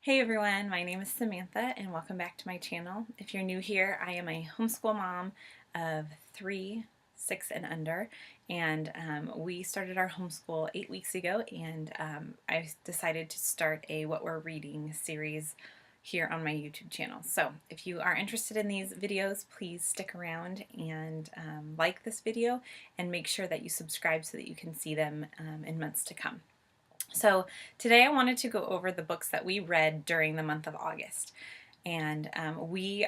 Hey everyone, my name is Samantha and welcome back to my channel. If you're new here, I am a homeschool mom of 3, 6, and under, and we started our homeschool 8 weeks ago, and I decided to start a What We're Reading series here on my YouTube channel. So if you are interested in these videos, please stick around and like this video and make sure that you subscribe so that you can see them in months to come. So today I wanted to go over the books that we read during the month of August. And we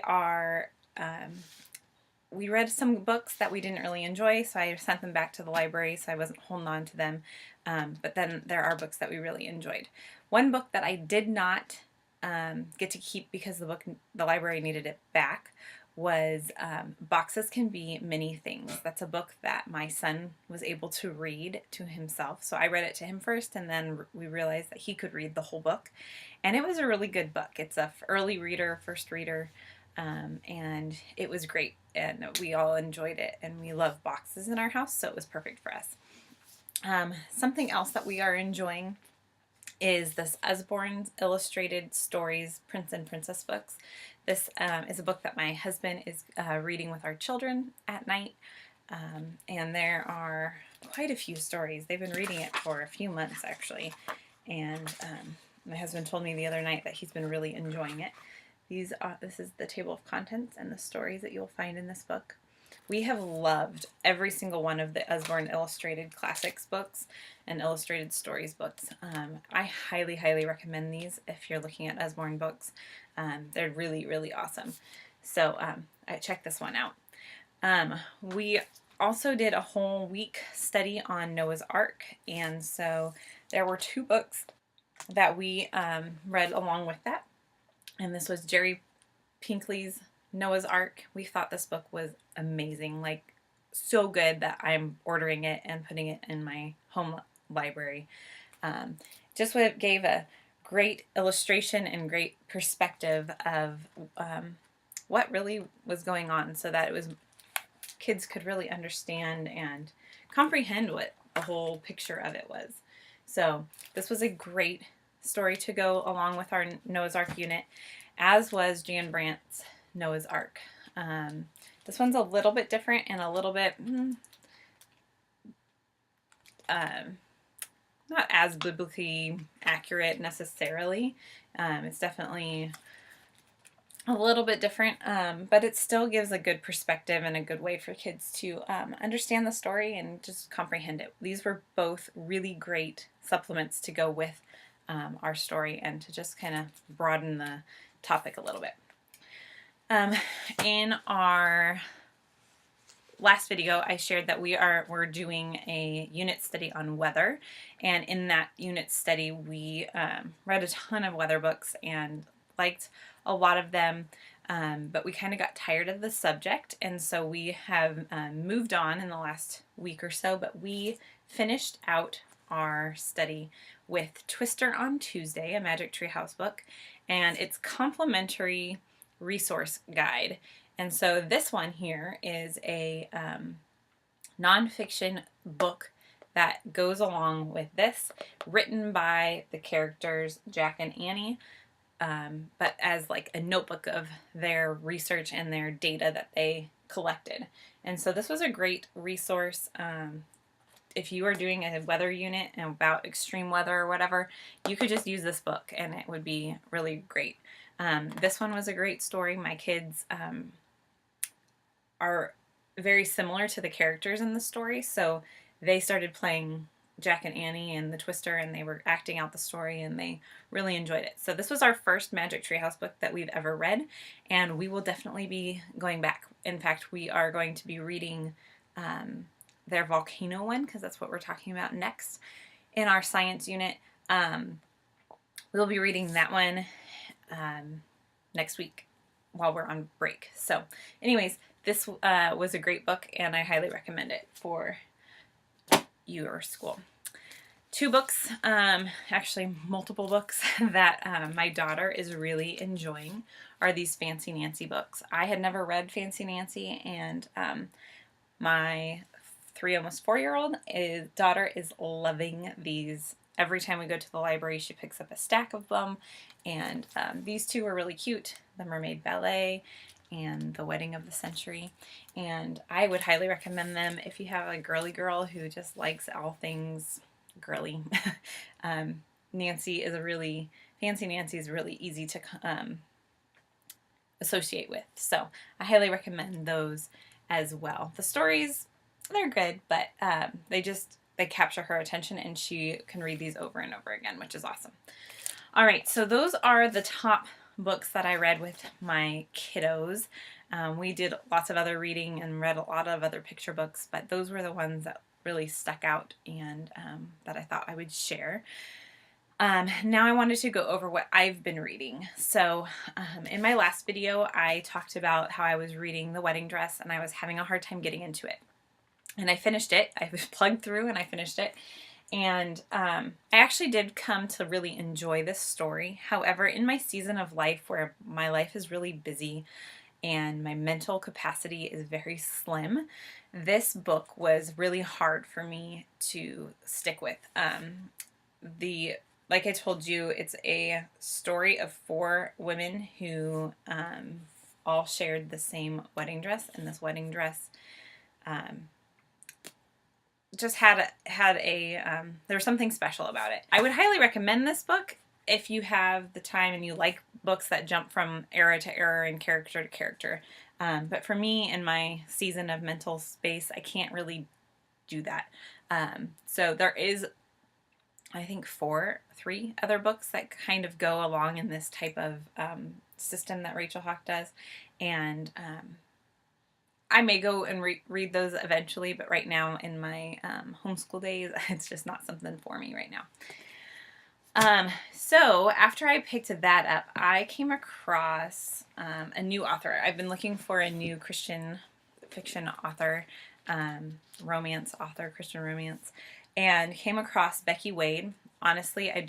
read some books that we didn't really enjoy, so I sent them back to the library, so I wasn't holding on to them. But then there are books that we really enjoyed. One book that I did not get to keep because the library needed it back was Boxes Can Be Many Things. That's a book that my son was able to read to himself. So I read it to him first, and then we realized that he could read the whole book. And it was a really good book. It's a early reader, first reader, and it was great. And we all enjoyed it, and we love boxes in our house, so it was perfect for us. Something else that we are enjoying is this Osborn Illustrated Stories Prince and Princess books. This is a book that my husband is reading with our children at night, and there are quite a few stories. They've been reading it for a few months actually, and my husband told me the other night that he's been really enjoying it. This is the table of contents and the stories that you'll find in this book. We have loved every single one of the Osborn Illustrated Classics books and Illustrated Stories books. I highly, highly recommend these if you're looking at Osborn books. They're really, really awesome. So I checked this one out. We also did a whole week study on Noah's Ark, and so there were 2 books that we read along with that. And this was Jerry Pinkley's Noah's Ark. We thought this book was amazing, like so good that I'm ordering it and putting it in my home library. Just what it gave a great illustration and great perspective of what really was going on, so that kids could really understand and comprehend what the whole picture of it was. So this was a great story to go along with our Noah's Ark unit, as was Jan Brandt's Noah's Ark. This one's a little bit different and a little bit not as biblically accurate necessarily. It's definitely a little bit different, but it still gives a good perspective and a good way for kids to understand the story and just comprehend it. These were both really great supplements to go with our story and to just kind of broaden the topic a little bit. In our last video, I shared that we're doing a unit study on weather, and in that unit study we read a ton of weather books and liked a lot of them, but we kind of got tired of the subject, and so we have moved on in the last week or so, but we finished out our study with Twister on Tuesday, a Magic Tree House book, and its complimentary resource guide. And so this one here is a nonfiction book that goes along with this, written by the characters Jack and Annie, but as like a notebook of their research and their data that they collected. And so this was a great resource. If you are doing a weather unit and about extreme weather or whatever, you could just use this book and it would be really great. This one was a great story. My kids are very similar to the characters in the story, so they started playing Jack and Annie and the Twister, and they were acting out the story, and they really enjoyed it. So this was our first Magic Tree House book that we've ever read, and we will definitely be going back. In fact, we are going to be reading their volcano one, because that's what we're talking about next in our science unit. We'll be reading that one next week while we're on break. So anyways, this was a great book, and I highly recommend it for your school. 2 books, actually multiple books, that my daughter is really enjoying are these Fancy Nancy books. I had never read Fancy Nancy, and my 3, almost 4-year-old daughter is loving these every time we go to the library, she picks up a stack of them. And these two are really cute, The Mermaid Ballet and The Wedding of the Century. And I would highly recommend them if you have a girly girl who just likes all things girly. Fancy Nancy is really easy to associate with. So I highly recommend those as well. The stories, they're good, but they capture her attention, and she can read these over and over again, which is awesome. All right, so those are the top books that I read with my kiddos. We did lots of other reading and read a lot of other picture books, but those were the ones that really stuck out and that I thought I would share. Now I wanted to go over what I've been reading. So in my last video, I talked about how I was reading The Wedding Dress and I was having a hard time getting into it. And I finished it. I was plugged through and I finished it. And I actually did come to really enjoy this story. However, in my season of life where my life is really busy and my mental capacity is very slim, this book was really hard for me to stick with. Like I told you, it's a story of 4 women who all shared the same wedding dress, and this wedding dress just had there was something special about it. I would highly recommend this book if you have the time and you like books that jump from era to era and character to character. But for me, in my season of mental space, I can't really do that. So there is, I think, 3 other books that kind of go along in this type of system that Rachel Hawk does. And I may go and read those eventually, but right now in my homeschool days, it's just not something for me right now. So after I picked that up, I came across a new author. I've been looking for a new Christian fiction author, romance author, Christian romance, and came across Becky Wade. Honestly, I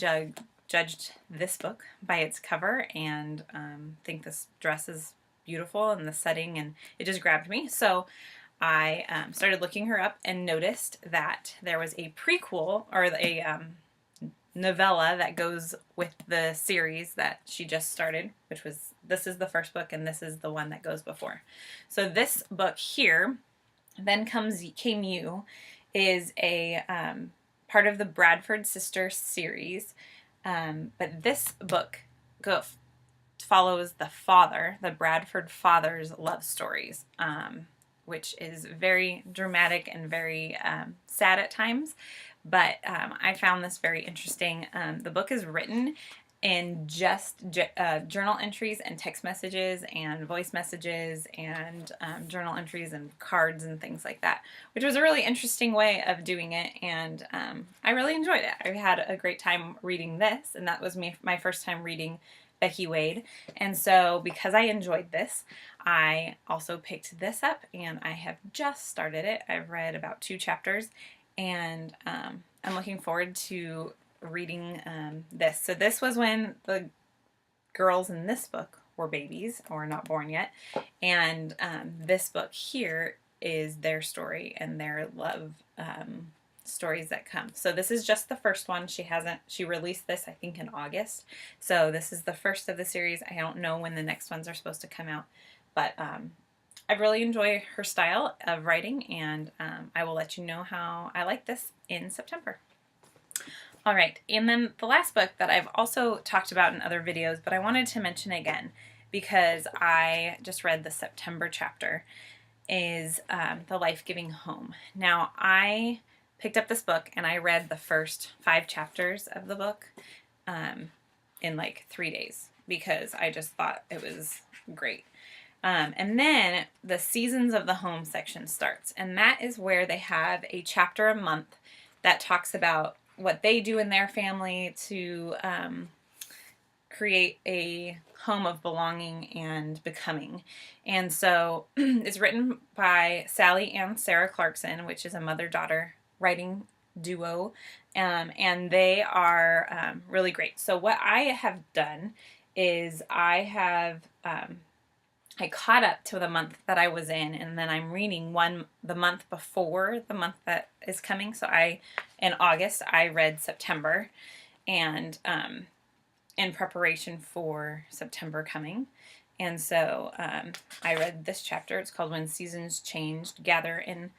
judged this book by its cover and think this dress is beautiful and the setting, and it just grabbed me. So I started looking her up and noticed that there was a prequel, or a novella that goes with the series that she just started, which was, this is the first book and this is the one that goes before. So this book here, Then Came You, is a part of the Bradford Sisters series, but this book follows the Bradford father's love stories, which is very dramatic and very sad at times, but I found this very interesting. The book is written in just journal entries and text messages and voice messages and journal entries and cards and things like that, which was a really interesting way of doing it, and I really enjoyed it. I had a great time reading this, and that was my first time reading Becky Wade. And so because I enjoyed this, I also picked this up, and I have just started it. I've read about 2 chapters, and I'm looking forward to reading this. So this was when the girls in this book were babies or not born yet, and this book here is their story and their love stories that come. So this is just the first one. She released this, I think, in August. So this is the first of the series. I don't know when the next ones are supposed to come out, but I really enjoy her style of writing, and I will let you know how I like this in September. All right, and then the last book that I've also talked about in other videos, but I wanted to mention again because I just read the September chapter, is The Lifegiving Home. Now, I picked up this book and I read the first 5 chapters of the book in like 3 days because I just thought it was great. And then the Seasons of the Home section starts, and that is where they have a chapter a month that talks about what they do in their family to create a home of belonging and becoming. And so it's written by Sally and Sarah Clarkson, which is a mother-daughter writing duo, and they are really great. So what I have done is I have I caught up to the month that I was in, and then I'm reading the month before the month that is coming. So in August, I read September, and in preparation for September coming. And so I read this chapter. It's called When Seasons Changed, Gather in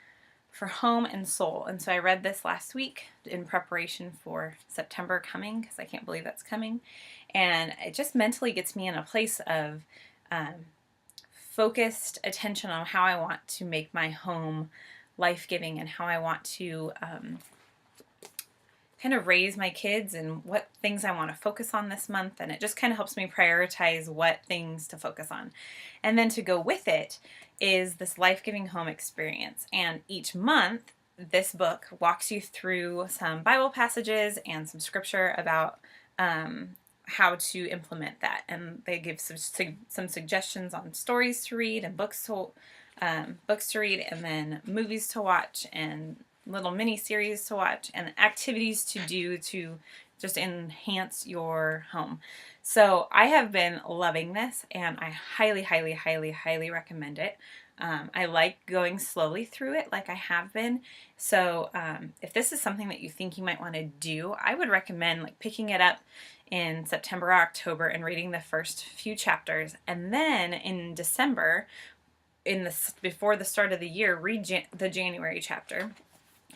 for Home and Soul. And so I read this last week in preparation for September coming, because I can't believe that's coming. And it just mentally gets me in a place of focused attention on how I want to make my home life-giving, and how I want to kind of raise my kids, and what things I want to focus on this month. And it just kind of helps me prioritize what things to focus on. And then to go with it is this Life-Giving Home experience. And each month, this book walks you through some Bible passages and some scripture about how to implement that. And they give some suggestions on stories to read, and books to read, and then movies to watch, and little mini series to watch, and activities to do to just enhance your home. So I have been loving this, and I highly, highly, highly, highly recommend it. I like going slowly through it like I have been. So if this is something that you think you might want to do, I would recommend like picking it up in September or October and reading the first few chapters, and then in December, before the start of the year, read the January chapter.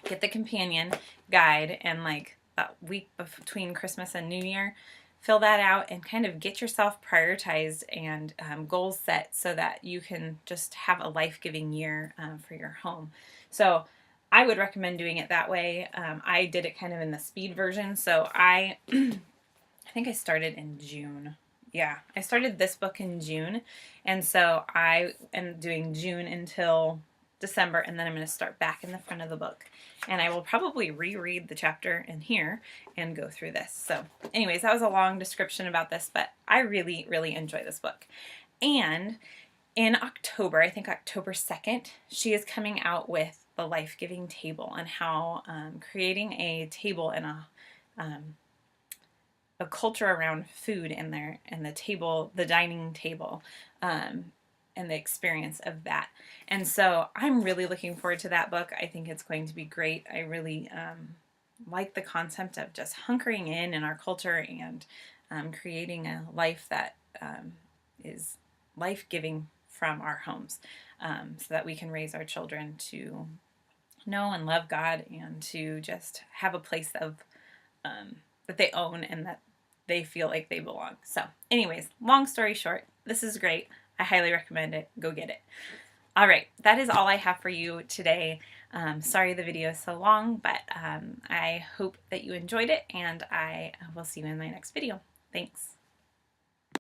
Get the companion guide, and like that week between Christmas and New Year, fill that out and kind of get yourself prioritized and goals set, so that you can just have a life-giving year for your home. So I would recommend doing it that way. I did it kind of in the speed version. So I think I started in June. Yeah, I started this book in June, and so I am doing June until December, and then I'm going to start back in the front of the book, and I will probably reread the chapter in here and go through this. So anyways, that was a long description about this, but I really, really enjoy this book. And in October, I think October 2nd, she is coming out with the Life-Giving Table, and how creating a table and a culture around food in there, and the table, the dining table, and the experience of that. And so I'm really looking forward to that book. I think it's going to be great. I really like the concept of just hunkering in our culture, and creating a life that is life-giving from our homes, so that we can raise our children to know and love God, and to just have a place of that they own, and that they feel like they belong. So anyways, long story short, this is great. I highly recommend it. Go get it. All right, that is all I have for you today. Sorry the video is so long, but I hope that you enjoyed it, and I will see you in my next video. Thanks.